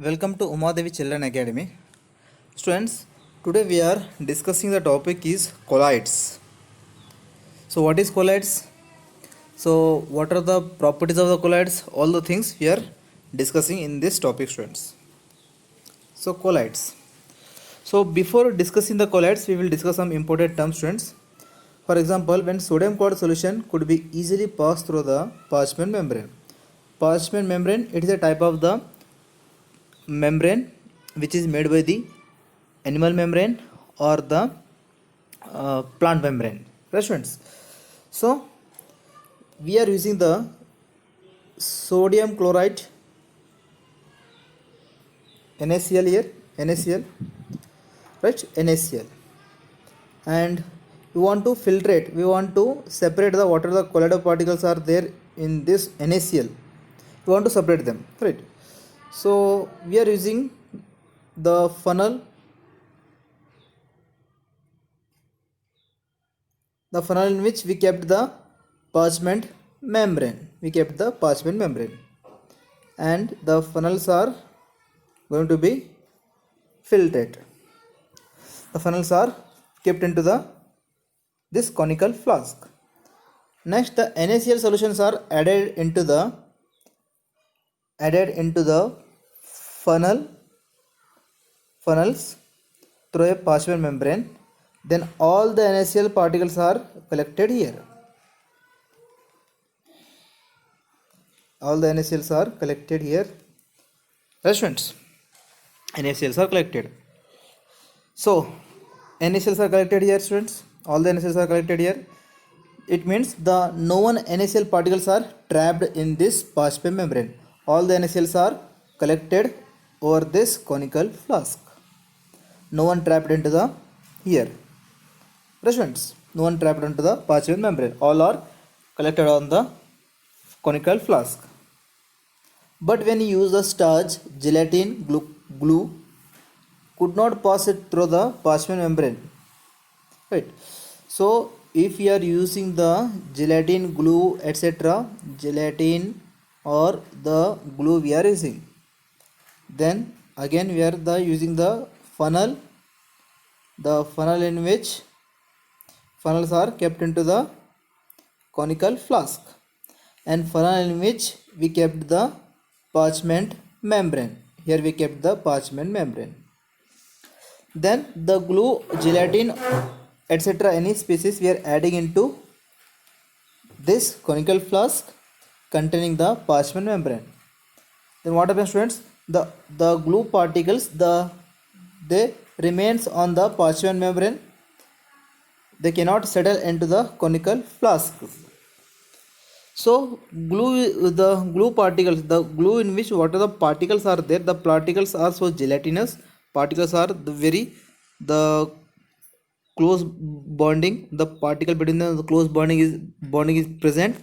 Welcome to Umadevi Children Academy. Students, today we are discussing the topic is colloids. So what is colloids? So what are the properties of the colloids? All the things we are discussing in this topic, students. So colloids. So before discussing the colloids, we will discuss some important terms, students. For example, when sodium chloride solution could be easily passed through the parchment membrane. Parchment membrane, it is a type of the membrane which is made by the animal membrane or the plant membrane. Right, students? So we are using the sodium chloride NaCl here, NaCl, right? NaCl, and we want to filtrate, we want to separate the water, the colloidal particles are there in this NaCl, we want to separate them, right? So we are using the funnel in which we kept the parchment membrane, and the funnels are going to be filtered. The funnels are kept into this conical flask. Next, the NaCl solutions are added into the funnels through a parchment membrane. Then all the NaCl particles are collected here. Students, NaCls are collected. So NaCls are collected here, students. All the NaCls are collected here. It means the known NaCl particles are trapped in this parchment membrane. All the NaCls are collected over this conical flask. No one trapped into the here. Students, no one trapped into the parchment membrane. All are collected on the conical flask. But when you use the starch, gelatin, glue could not pass it through the parchment membrane, right? So if we are using the gelatin, glue, etc., gelatin or the glue we are using, then again we are using the funnel in which funnels are kept into the conical flask, and funnel in which we kept the parchment membrane. Here we kept the parchment membrane. Then the glue, gelatin, etc., any species we are adding into this conical flask containing the parchment membrane. Then what happens, students? The glue particles, they remains on the parchment membrane. They cannot settle into the conical flask. So the glue particles, the glue in which what are the particles are there, the particles are so gelatinous, particles are the close bonding, the particle between the close bonding is present.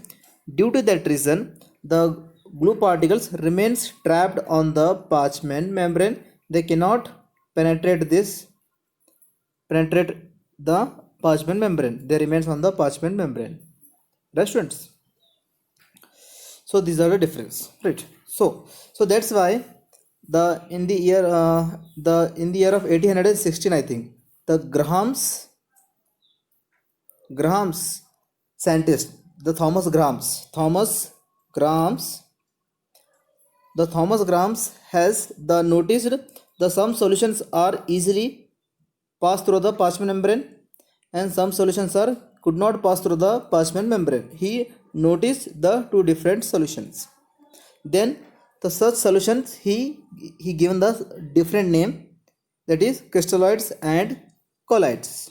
Due to that reason, the glue particles remains trapped on the parchment membrane. They cannot penetrate the parchment membrane. They remains on the parchment membrane. Right, students? So these are the difference, right? So that's why in the year of 1816, I think, the Graham's scientist, the Thomas Grahams has noticed some solutions are easily passed through the parchment membrane and some solutions could not pass through the parchment membrane. He noticed the two different solutions. Then the such solutions he given the different name, that is crystalloids and colloids.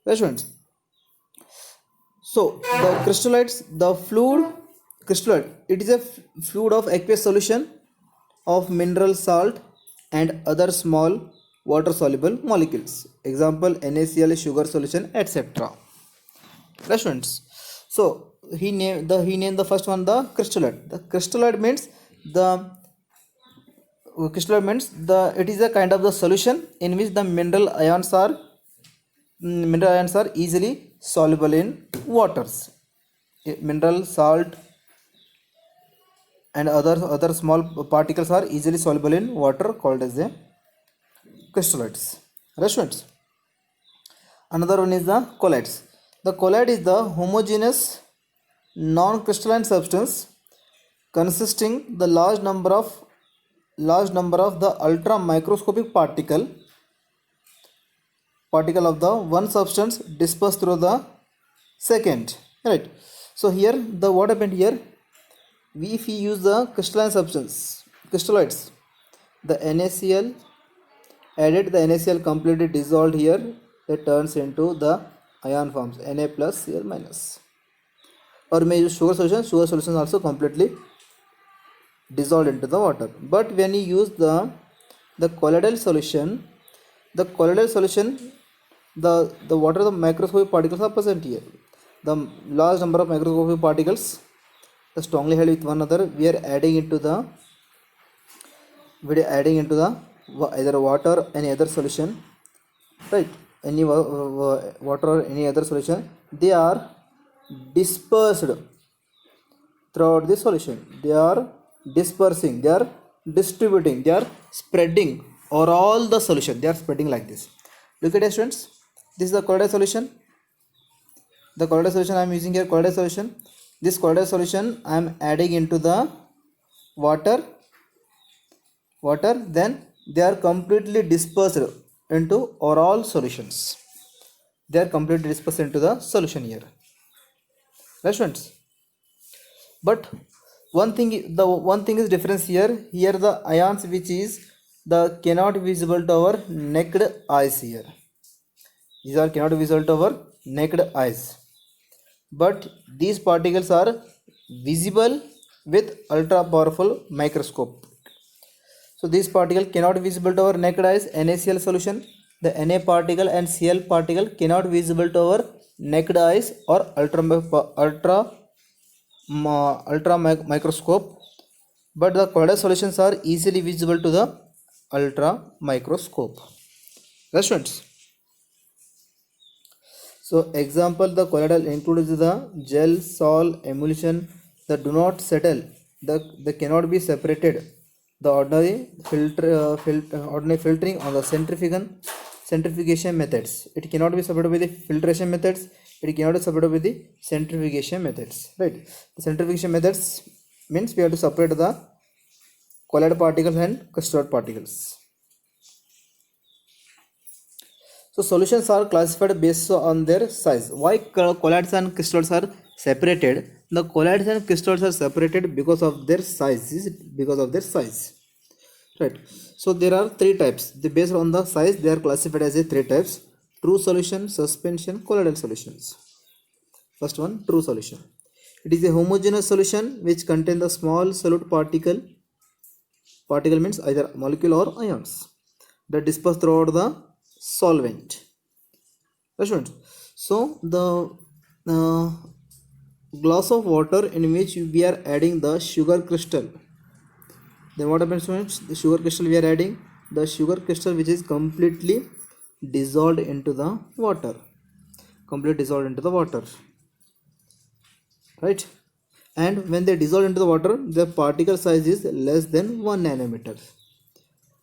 Right. So the crystalloids, the crystalloid, it is a fluid of aqueous solution of mineral salt and other small water soluble molecules. Example, NaCl, sugar solution, etc. Right, students? So he named the first one the crystalloid. The crystalloid means it is a kind of the solution in which the mineral ions are easily soluble in waters. Mineral salt and other small particles are easily soluble in water called as the crystalloids. Right, students? Another one is the colloids. The colloid is the homogeneous non-crystalline substance consisting the large number of the ultra microscopic particle of the one substance dispersed through the second. Right. So here the what happened here, if we use the crystalline substance crystalloids, the NaCl added, the NaCl completely dissolved here, it turns into the ion forms Na plus Cl minus. Or may use sugar solution also completely dissolved into the water. But when you use the colloidal solution, the water, the microscopic particles are present here. The large number of microscopic particles strongly held with one another, we are adding into the either water or any other solution, right? Any water or any other solution, they are dispersed throughout the solution. They are dispersing, they are distributing, they are spreading over all the solution. They are spreading like this. Look at it, students. This is the colloidal solution. The colloidal solution I am using here, colloidal solution. This colloidal solution I am adding into the water, then they are completely dispersed into all solutions. They are completely dispersed into the solution here. Right, students? But one thing is difference here. Here the ions which is the cannot visible to our naked eyes here. These are cannot visible to our naked eyes. But these particles are visible with ultra powerful microscope. So this particle cannot visible to our naked eyes, NaCl solution. The Na particle and Cl particle cannot visible to our naked eyes or ultra microscope. But the colloidal solutions are easily visible to the ultra microscope. Right, students? So example, the colloidal includes the gel, sol, emulsion that do not settle, they cannot be separated. The ordinary filtering on the centrifugation methods, it cannot be separated with the filtration methods, it cannot be separated with the centrifugation methods. Right? The centrifugation methods means we have to separate the colloid particles and crystalloid particles. So solutions are classified based on their size. Why colloids and crystalloids are separated? The colloids and crystalloids are separated because of their size. Right. So there are three types. Based on the size, they are classified as three types: true solution, suspension, colloidal solutions. First one, true solution. It is a homogeneous solution which contains the small solute particle means either molecule or ions that disperse throughout the solvent. So the glass of water in which we are adding the sugar crystal, then what happens, students? The sugar crystal we are adding, the sugar crystal which is completely dissolved into the water, right? And when they dissolve into the water, the particle size is less than 1 nanometer.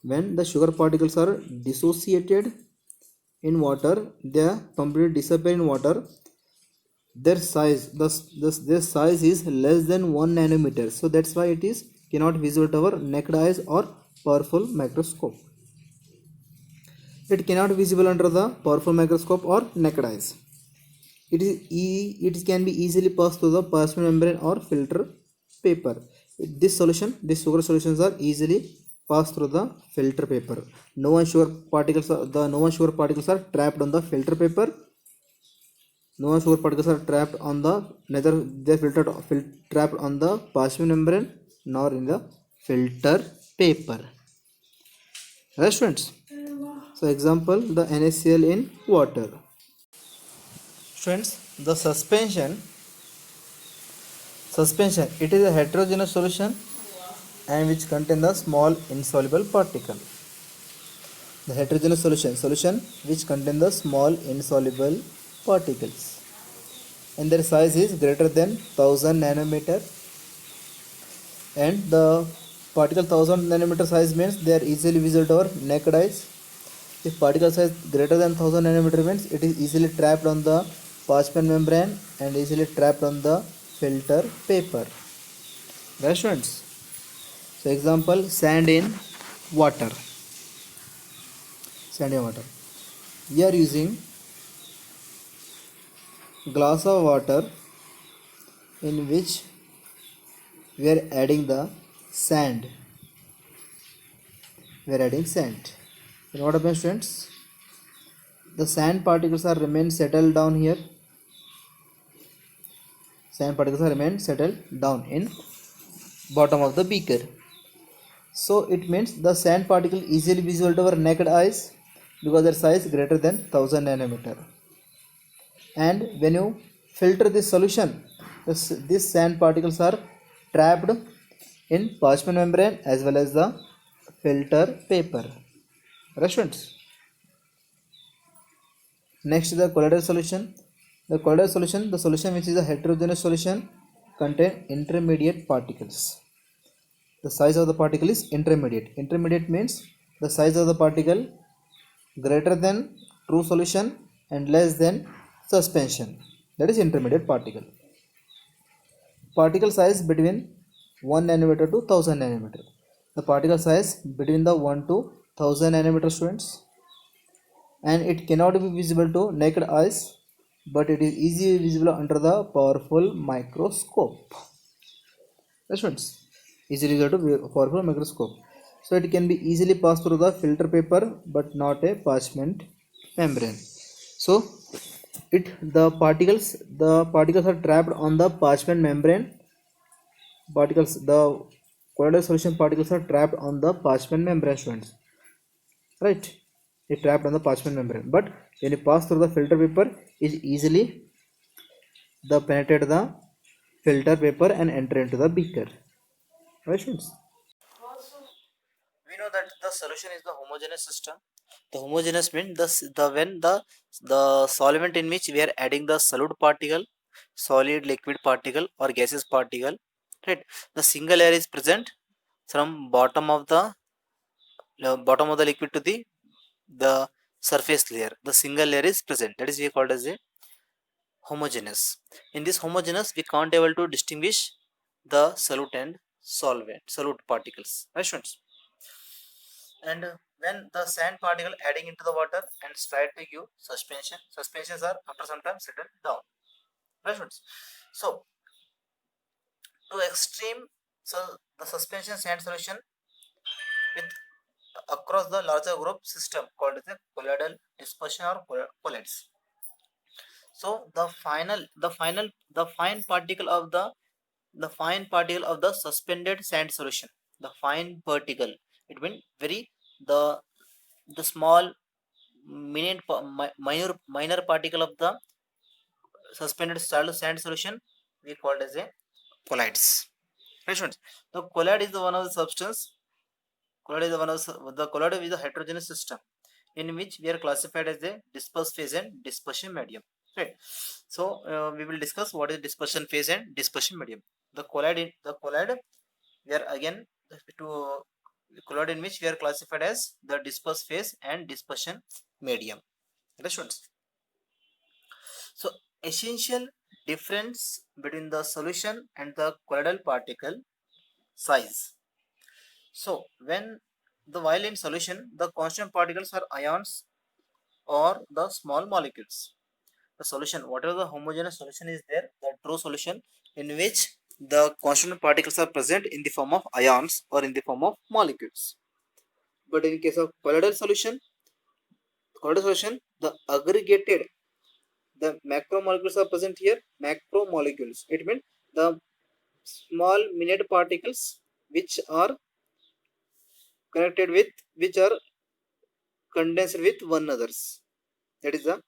When the sugar particles are dissociated in water, they completely disappear in water. Their size, their size is less than 1 nanometer. So that's why it is cannot visible to our naked eyes or powerful microscope. It cannot visible under the powerful microscope or naked eyes. It can be easily passed through the plasma membrane or filter paper. This sugar solutions are easily passed through the filter paper. No one sugar particles are trapped on the filter paper. No one sugar particles are trapped on the neither they trapped on the plasma membrane nor in the filter paper. Right, students? So example, the NaCl in water. Students, the suspension, it is a heterogeneous solution and which contain the small insoluble particle. The heterogeneous solution which contain the small insoluble particles, and their size is greater than 1000 nanometer. and the particle 1000 nanometer size means they are easily visible to our naked eyes. If particle size greater than 1000 nanometer means it is easily trapped on the parchment membrane and easily trapped on the filter paper. Right students? So example, sand in water. Sand in water. We are using glass of water in which we are adding the sand. We are adding sand. And what happens students? The sand particles are remain settled down here. Sand particles are remain settled down in bottom of the beaker. So it means the sand particle easily visible to our naked eyes because their size greater than 1000 nanometer. And when you filter this solution, these sand particles are trapped in parchment membrane as well as the filter paper. Restaurants. Next is the colloidal solution. The colloidal solution, the solution which is a heterogeneous solution, contain intermediate particles. The size of the particle is intermediate. Intermediate means the size of the particle greater than true solution and less than suspension. That is intermediate particle. Particle size between 1 nanometer to 1000 nanometer. The particle size between the 1 to 1000 nanometer students, and it cannot be visible to naked eyes, but it is easily visible under the powerful microscope. Students, easily visible to powerful microscope. So it can be easily passed through the filter paper, but not a parchment membrane. So the particles are trapped on the parchment membrane. The colloidal solution particles are trapped on the parchment membrane, students. Right? It trapped on the parchment membrane, but when you pass through the filter paper, it easily the penetrate the filter paper and enter into the beaker. Right students? We know that the solution is the homogeneous system. The homogeneous means the solvent in which we are adding the solid particle, solid liquid particle or gaseous particle, right? The single layer is present from bottom of the liquid to the surface layer. The single layer is present. That is we called as a homogeneous. In this homogeneous, we can't able to distinguish the solute and solute particles. Right students? And when the sand particle adding into the water and try to give suspensions are after some time settled down. Right students? So to extreme, so the suspension sand solution with across the larger group system called as a colloidal dispersion or colloids. So the fine particle of the suspended sand solution, the fine particle, it means very the the small minor particle of the suspended sand solution we called as a colloids. Right students? The colloid is the one of the substance. The colloid is a heterogeneous system in which we are classified as a disperse phase and dispersion medium. Right. So we will discuss what is dispersion phase and dispersion medium. The colloid we are again to colloid in which we are classified as the disperse phase and dispersion medium. Right students? So essential difference between the solution and the colloidal particle size. So when while in solution, the constant particles are ions or the small molecules. The solution, whatever the homogeneous solution is there, the true solution in which the constant particles are present in the form of ions or in the form of molecules. But in case of colloidal solution, the macromolecules are present here. Macromolecules, it means the small minute particles which are connected with, which are condensed with one another's. That is the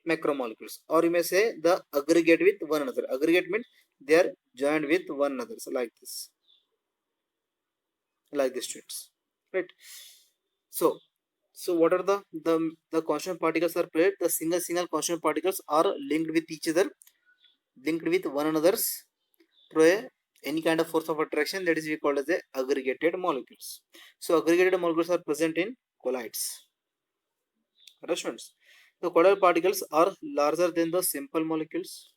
macromolecules, or you may say the aggregate with one another. Aggregate means they are joined with one another. So like this students. Right? So what are the constant particles are present? The single constant particles are linked with each other, linked with one another's through a any kind of force of attraction, that is we call as the aggregated molecules. So aggregated molecules are present in colloids. Right, students? The colloidal particles are larger than the simple molecules.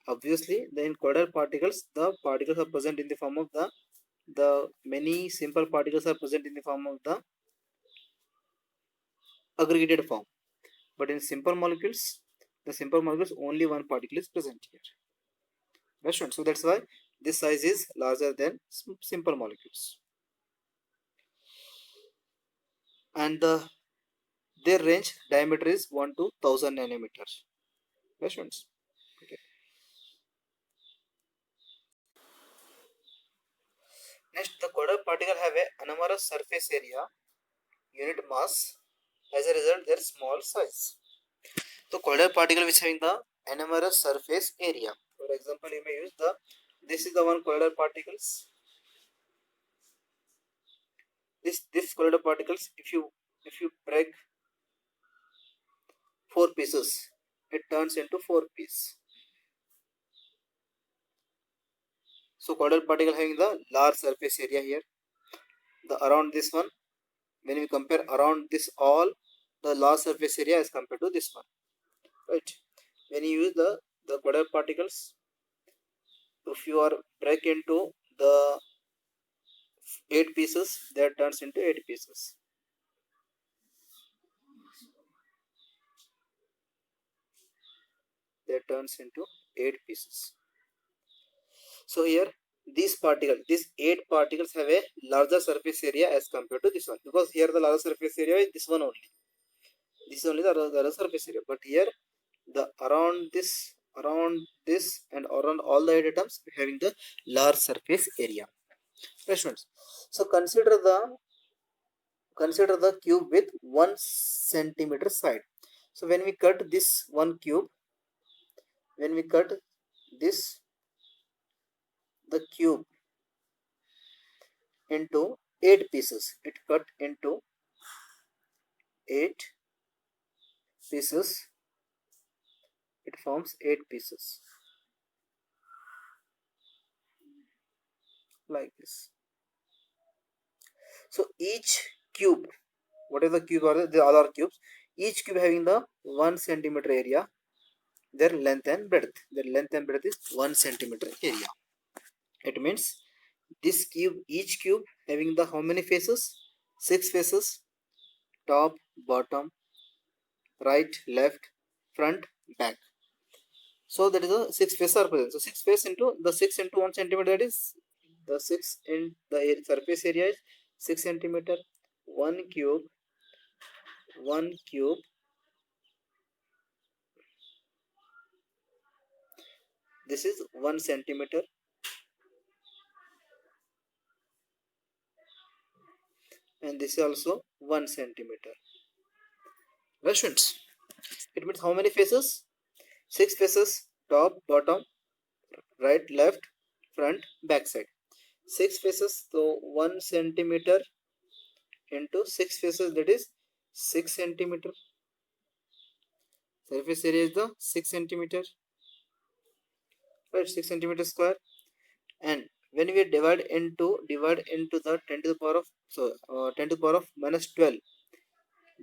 Obviously, in colloidal particles, the particles are present in the form of the many simple particles are present in the form of the aggregated form. But in simple molecules, the simple molecules only one particle is present here. Right, students? So that's why this size is larger than simple molecules. And their range diameter is 1 to 1000 nanometers. Right, students? Okay. Next, the colloidal particle have a anomalous surface area, unit mass. As a result, their small size. So colloidal particle which having the anomalous surface area. For example, you may use this is the one colloidal particles. This colloidal particles, if you break 4 pieces, it turns into 4 pieces. So colloidal particle having the large surface area here. The around this one, when we compare around this all, the large surface area as compared to this one, right? When you use the colloidal particles, if you are break into the 8 pieces, that turns into 8 pieces. That turns into 8 pieces. So here these 8 particles have a larger surface area as compared to this one, because here the larger surface area is this one only. This is only the larger surface area, but here the around this and around all the 8 atoms having the large surface area. Right, students? So consider the cube with 1 centimeter side. So when we cut this one cube, when we cut this the cube into 8 pieces, it cut into 8 pieces, it forms 8 pieces like this. So each cube, whatever the cube are, the other cubes, each cube having the 1 centimeter area, their length and breadth. Their length and breadth is 1 centimeter area. It means this cube, each cube having the how many faces? 6 faces, top, bottom, right, left, front, back. So that is a 6 faces are present. So 6 face into the 6 into 1 centimeter, that is the 6 in the surface area is 6 centimeter. One cube, this is 1 centimeter, and this is also 1 centimeter. Right, students? It means how many faces? 6 faces, top, bottom, right, left, front, back side. 6 faces, so 1 centimeter into 6 faces, that is 6 centimeter. Surface area is the 6 centimeter, right? 6 centimeter square. And when we divide into the 10 to the power of 10 to the power of minus 12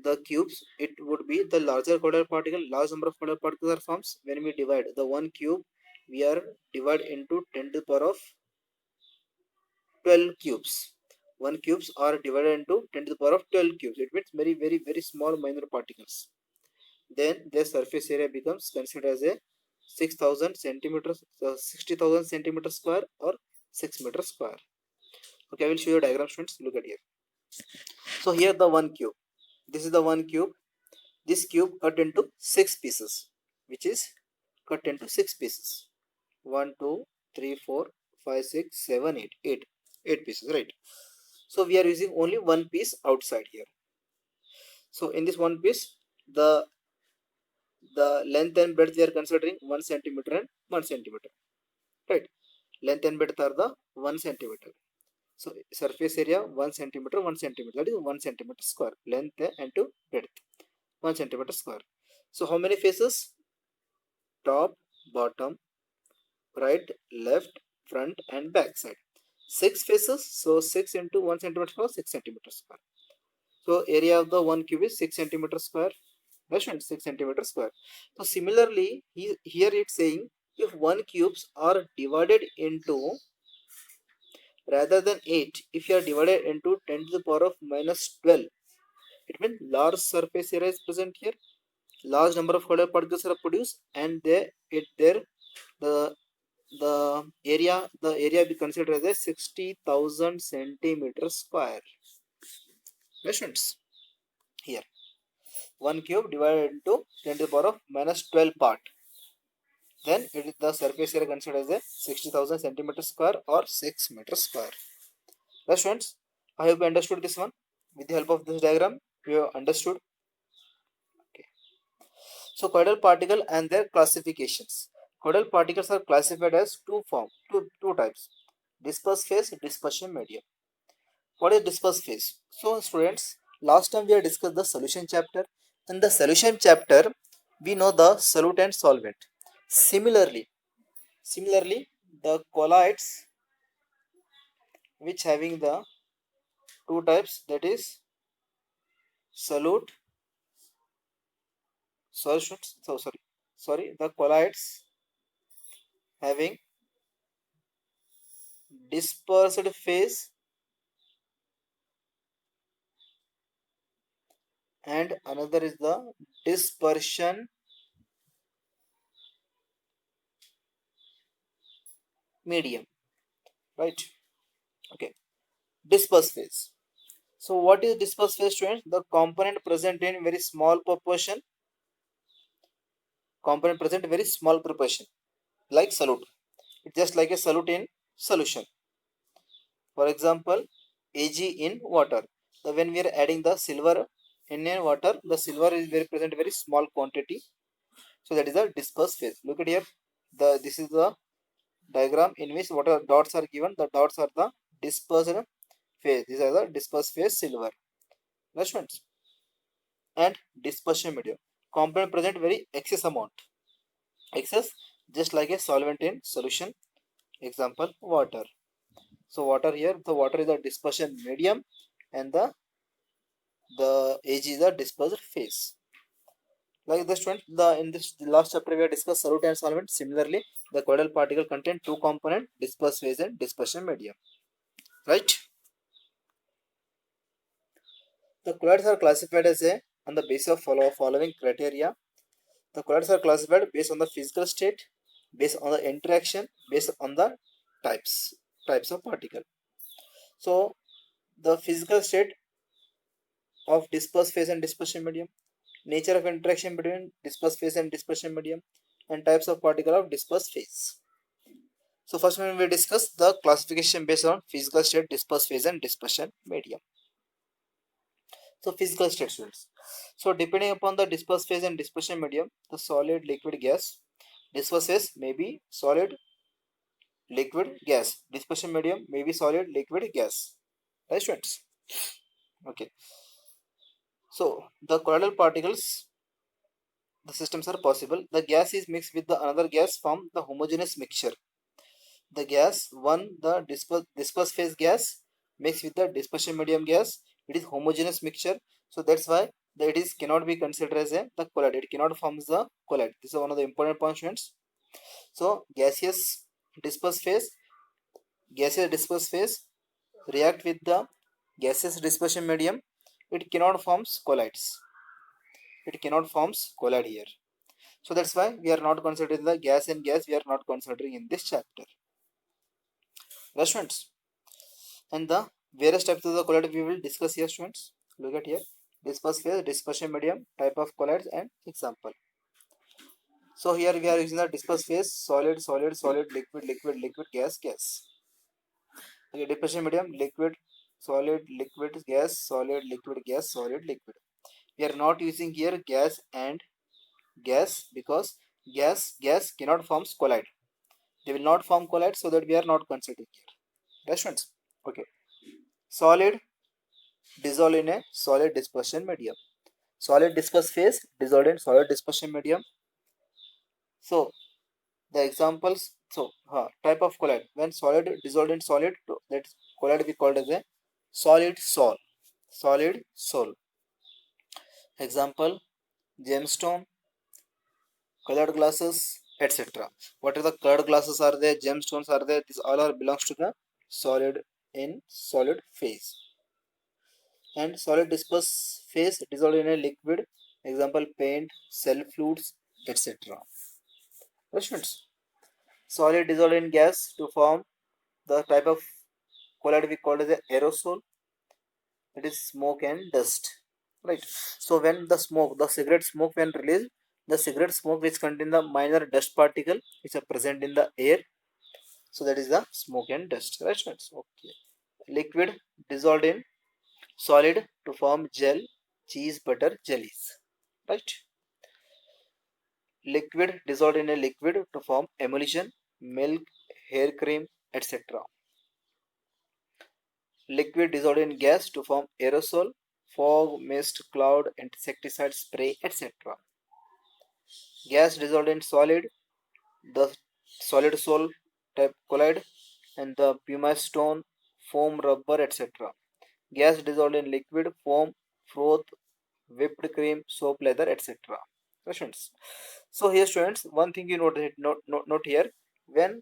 the cubes, it would be the larger colloidal particle. Large number of colloidal particles are forms. When we divide the one cube, we are divide into 10 to the power of 12 cubes. One cubes are divided into 10 to the power of 12 cubes. It means very small minor particles. Then their surface area becomes considered as a 6,000 centimeters, 60,000 centimeters square or 6 meters square. Okay, I will show you a diagram, students. Look at here. So here the one cube. This is the one cube. This cube cut into 6 pieces, which is cut into 6 pieces. 1, 2, 3, 4, 5, 6, 7, 8. 8 pieces, right? So we are using only one piece outside here. So in this one piece, the length and breadth we are considering 1 centimeter and 1 centimeter, right? Length and breadth are the 1 centimeter. So surface area 1 centimeter, 1 centimeter, that is 1 centimeter square. Length and to breadth 1 centimeter square. So how many faces? Top, bottom, right, left, front and back side. 6 faces, so 6 into 1 centimeter square, 6 centimeter square. So area of the one cube is 6 centimeter square. That's 6 centimeter square. So similarly, here it's saying if one cubes are divided into rather than 8, if you are divided into 10 to the power of minus 12, it means large surface area is present here. Large number of color particles are produced, and the area be considered as a 60,000 centimeter square. Questions here. One cube divided into 10 to the power of minus 12 part. Then it is the surface area considered as a 60,000 centimeter square or 6 meter square. Right, friends, I hope you understood this one. With the help of this diagram, you have understood. Okay. So colloidal particle and their classifications. Colloidal particles are classified as two types: disperse phase, dispersion medium. What is disperse phase? So students, last time we have discussed the solution chapter. In the solution chapter, we know the solute and solvent. Similarly, the colloids which having the two types, that is solute solutions. The colloids having dispersed phase and another is the dispersion medium, right? Okay, disperse phase. So what is disperse phase, students? The component present in very small proportion, like solute. It's just like a solute in solution. For example, Ag in water. So when we are adding the silver in water, the silver is very present very small quantity. So that is the disperse phase. Look at here. This is the diagram in which what are dots are given. The dots are the dispersed phase. These are the dispersed phase silver. Understand? And dispersion medium. Component present very excess amount. Excess just like a solvent in solution. Example, water. So water here, the water is the dispersion medium and the Ag is the dispersed phase. Like this one, in this last chapter we have discussed solute and solvent. Similarly, the colloidal particle contain two components: disperse phase and dispersion medium. Right? The colloids are classified as a on the basis of following criteria. The colloids are classified based on the physical state, based on the interaction, based on the types of particle. So the physical state of disperse phase and dispersion medium, nature of interaction between disperse phase and dispersion medium, and types of particle of disperse phase. So first we will discuss the classification based on physical state, disperse phase and dispersion medium. So physical state, students. So depending upon the disperse phase and dispersion medium, the solid, liquid, gas. Disperse phase may be solid, liquid, gas. Dispersion medium may be solid, liquid, gas. Right, students? Okay. So the colloidal particles, the systems are possible. The gas is mixed with the another gas form the homogeneous mixture. The gas the disperse phase gas mixed with the dispersion medium gas. It is homogeneous mixture. So that's why it is cannot be considered as the colloid. It cannot form the colloid. This is one of the important points. So gaseous disperse phase react with the gaseous dispersion medium. It cannot forms colloids. It cannot forms colloid here. So that's why we are not considering the gas and gas. We are not considering in this chapter. Right, students? And the various types of the colloid we will discuss here, students. Look at here: disperse phase, dispersion medium, type of colloids, and example. So here we are using the disperse phase: solid, liquid, liquid, gas, gas. Okay, dispersion medium: liquid, solid, liquid, gas, solid, liquid, gas, solid, liquid. We are not using here gas and gas because gas cannot form colloid. They will not form colloid, so that we are not considering here. Right, students? Okay. Solid dissolved in a solid dispersion medium. Solid disperse phase dissolved in solid dispersion medium. So The examples, so type of colloid. When solid dissolved in solid, that colloid we called as a solid sol. Solid sol. Example, gemstone, colored glasses, etc. What are the colored glasses are there? Gemstones are there? These all are belongs to the solid in solid phase. And solid disperse phase dissolved in a liquid. Example, paint, cell fluids, etc. Questions. Solid dissolved in gas to form the type of colloid we call as a aerosol. It is smoke and dust, right? So when the cigarette smoke when released, the cigarette smoke which contain the minor dust particle which are present in the air, so that is the smoke and dust, right? Okay. Liquid dissolved in solid to form gel, cheese, butter, jellies, right? Liquid dissolved in a liquid to form emulsion, milk, hair cream, etc. Liquid dissolved in gas to form aerosol, fog, mist, cloud, insecticide spray, etc. Gas dissolved in solid, the solid sol type colloid, and the pumice stone, foam, rubber, etc. Gas dissolved in liquid, foam, froth, whipped cream, soap, leather, etc. Questions. So here, students, one thing you note here, when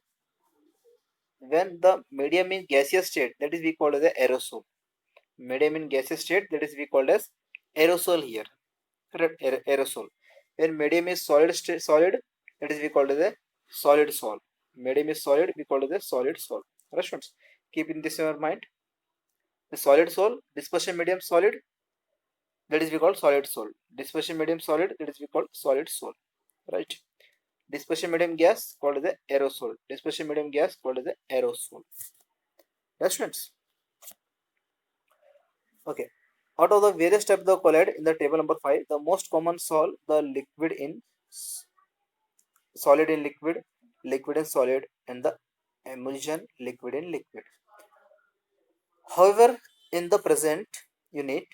the medium in gaseous state, that is we call as the aerosol. Medium in gaseous state, that is we called as aerosol here. Correct? Aerosol. When medium is solid, that is we called as a solid sol. Medium is solid, we call it as a solid sol. Right, students? Keep in this in your mind. The solid sol, dispersion medium solid, that is we call solid sol. Dispersion medium solid, that is we call solid sol. Right? Dispersion medium gas called as the aerosol. Dispersion medium gas called as the aerosol. Right, students? Okay. Out of the various types of colloid in the table number 5, the most common sol, the liquid in solid in liquid, liquid in solid, and the emulsion, liquid in liquid. However, in the present unit,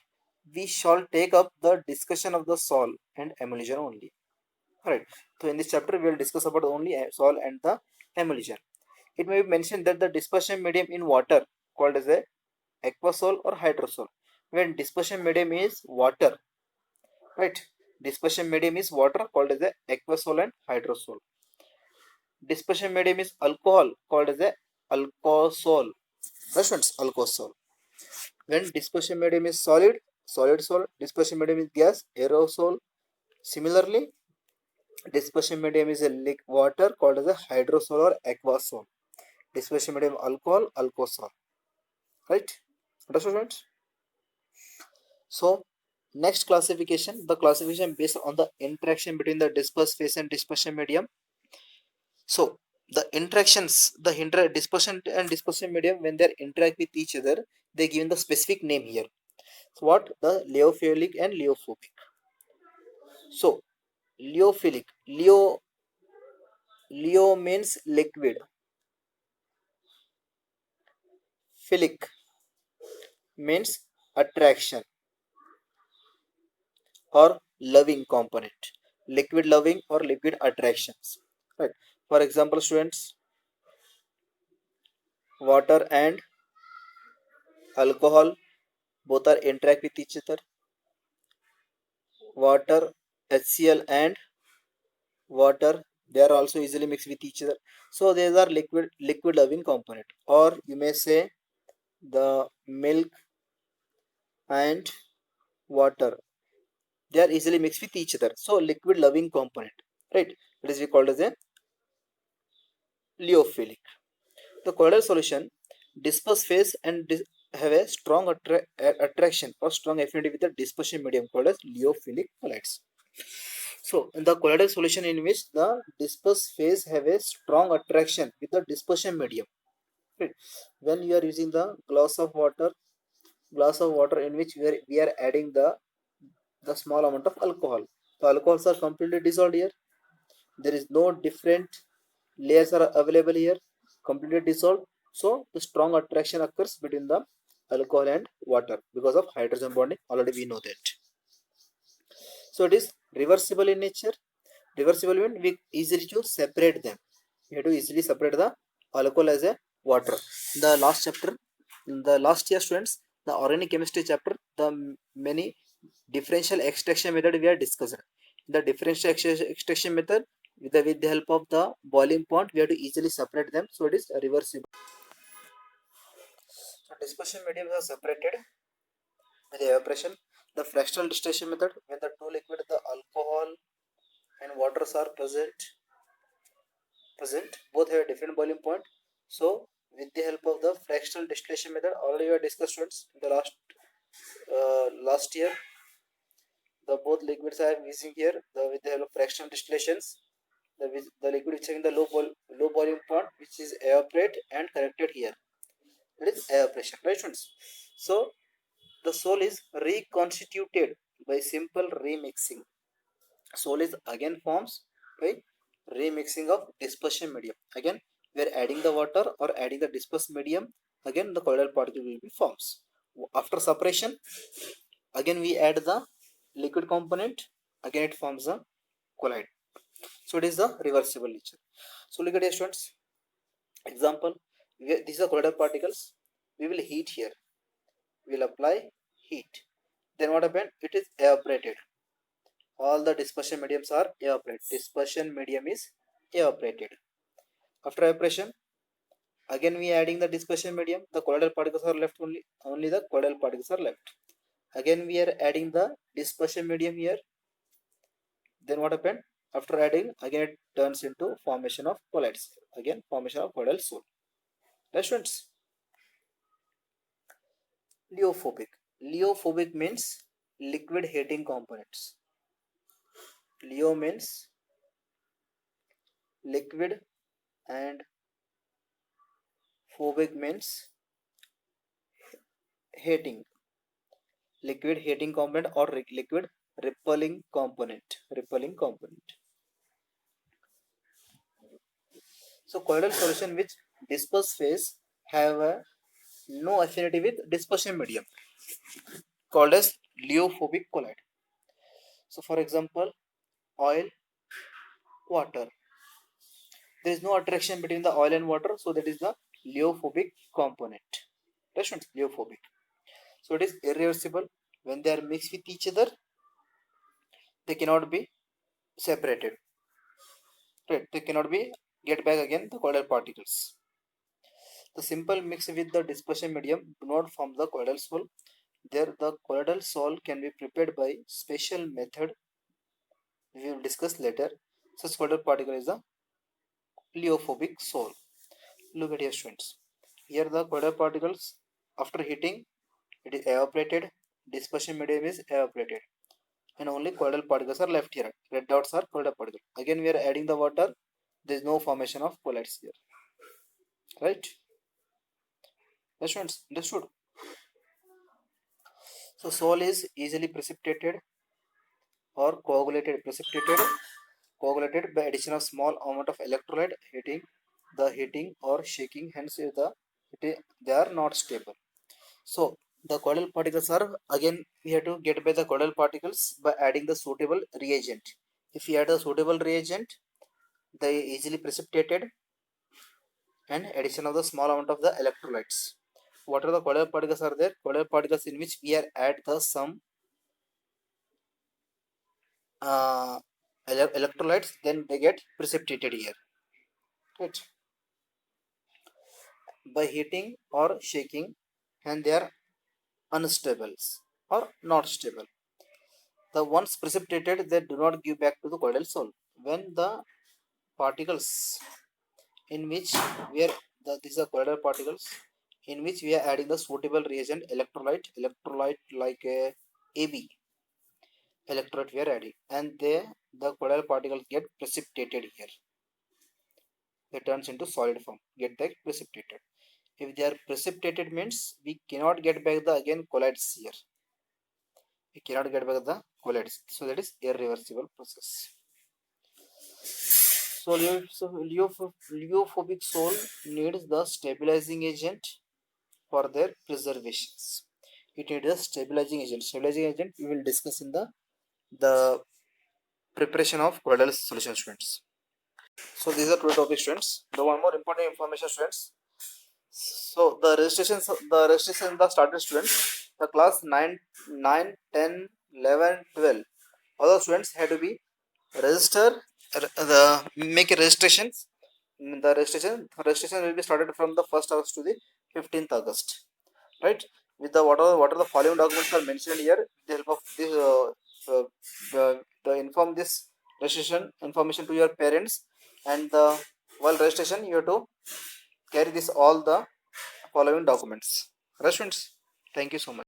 we shall take up the discussion of the sol and emulsion only. Alright. So in this chapter, we will discuss about only sol and the emulsion. It may be mentioned that the dispersion medium in water called as a aquasol or hydrosol. When dispersion medium is water, right? Dispersion medium is water called as a aquasol and hydrosol. Dispersion medium is alcohol called as a alcohol. That's what alcohol. When dispersion medium is solid sol. Dispersion medium is gas, aerosol. Similarly, dispersion medium is a water called as a hydrosol or aquasol. Dispersion medium alcohol, alcohol. Right? Understood? So, next classification, the classification based on the interaction between the dispersed phase and dispersion medium. So, the interactions, the dispersion and dispersion medium, when they interact with each other, they given the specific name here. So, what? The leophilic and leophobic. So, leophilic, leo means liquid, philic means attraction or loving component, liquid loving or liquid attractions. Right. For example, students, water and alcohol both are interact with each other. Water, HCl and water, they are also easily mixed with each other. So these are liquid loving component, or you may say the milk and water, they are easily mixed with each other. So liquid loving component, right? It is called as a leophilic. The colloidal solution disperse phase and have a strong attraction or strong affinity with the dispersion medium called as leophilic colloids. So, in the colloidal solution in which the disperse phase have a strong attraction with the dispersion medium. Right. When you are using the glass of water in which we are adding the small amount of alcohol. The alcohols are completely dissolved here. There is no different layers are available here, completely dissolved. So the strong attraction occurs between the alcohol and water because of hydrogen bonding. Already we know that. So it is reversible in nature. Reversible means we easily to separate them. We have to easily separate the alcohol as a water. The last chapter, the last year students, the organic chemistry chapter, the many differential extraction method we are discussed. The differential extraction method with the help of the boiling point, we have to easily separate them. So it is reversible. So dispersion mediums are separated with evaporation. The fractional distillation method, when the two liquid, the alcohol and waters are present, both have a different boiling point. So with the help of the fractional distillation method, already we have discussed students in the last year, the both liquids I am using here, with the help of fractional distillations, the liquid which is in the low boiling point, which is evaporate and corrected here. That is evaporation, right students? So the sol is reconstituted by simple remixing. Sol is again forms by remixing of dispersion medium. Again, we are adding the water or adding the dispersed medium. Again, the colloidal particle will be forms. After separation, again we add the liquid component. Again, it forms a colloid. So it is the reversible nature. So look at here, students. Example: these are colloidal particles. We will heat here. We will apply heat. Then what happened? It is evaporated. All the dispersion mediums are evaporated. Dispersion medium is evaporated. After evaporation, again we are adding the dispersion medium. The colloidal particles are left only the colloidal particles are left. Again we are adding the dispersion medium here. Then what happened? After adding, again it turns into formation of colloids. Again formation of colloidal sol. Right students? Leophobic. Leophobic means liquid heating components. Leo means liquid and phobic means heating. Liquid heating component or liquid repelling component. Repelling component. So colloidal solution which disperse phase have no affinity with dispersion medium called as leophobic colloid. So for example, oil, water. There is no attraction between the oil and water, so that is the leophobic component. That's not leophobic. So it is irreversible. When they are mixed with each other, they cannot be separated. Right? They cannot be get back again the colloidal particles. The simple mix with the dispersion medium do not form the colloidal sol. There, the colloidal sol can be prepared by special method we will discuss later. Such colloidal particle is the leophobic sol. Look at here, students. Here the colloidal particles after heating it is evaporated. Dispersion medium is evaporated, and only colloidal particles are left here. Red dots are colloidal particles. Again, we are adding the water. There is no formation of colloids here, right? Yes, students, understood. So sol is easily precipitated or coagulated by addition of small amount of electrolyte heating or shaking. Hence, they are not stable. So the colloidal particles are again we have to get by the colloidal particles by adding the suitable reagent. If we add a suitable reagent, they easily precipitated and addition of the small amount of the electrolytes. What are the colloidal particles are there? Colloidal particles in which we are add the some uh, electrolytes, then they get precipitated here. Right? By heating or shaking, and they are unstable or not stable. The ones precipitated they do not give back to the colloidal sol. When the particles in which we are these are colloidal particles in which we are adding the suitable reagent electrolyte like AB electrolyte we are adding, and the colloidal particles get precipitated here. They turns into solid form, get back precipitated. If they are precipitated means we cannot get back the again colloids here. We cannot get back the colloids. So that is irreversible process. So, leophobic sol needs the stabilizing agent for their preservations. It needs a stabilizing agent. Stabilizing agent we will discuss in the preparation of colloidal solution, students. So these are two topics, students. The one more important information, students. So the started, students. The class 9, 10, 11, 12. All the students had to be register the make a registration. The registration will be started from the 1st August to the 15th August, right? With the what are the following documents are mentioned here. With the help of this, inform this registration information to your parents, and while registration you have to carry this all the following documents. Right, students? Thank you so much.